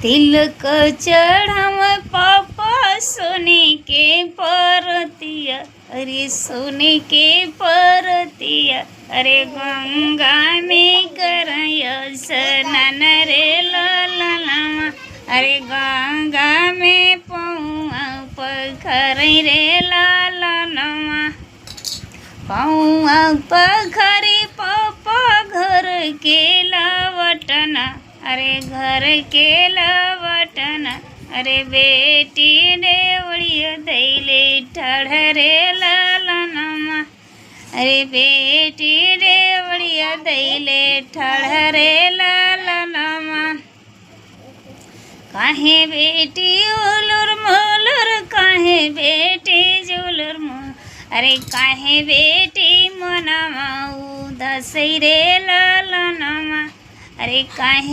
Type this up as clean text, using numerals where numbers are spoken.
तिलक चढ़ाव पापा सोने के परतिया, अरे सोने के परतिया, अरे गंगा में करय स्नान रे ललनमा, अरे गंगा में पौआ पखरी रे ललनमा। पौआ पखरी पापा घर के लवटना, अरे घर के लवटना, अरे बेटी देवड़िया दैले ठहरे ललनमा, अरे बेटी देवड़िया दैले ठहरे ललनमा। काहे बेटी उलुर मुलुर, काहे बेटी जुलुर मुलुर, अरे काहे बेटी मनवा उदासै रे ललनमा, अरे काहे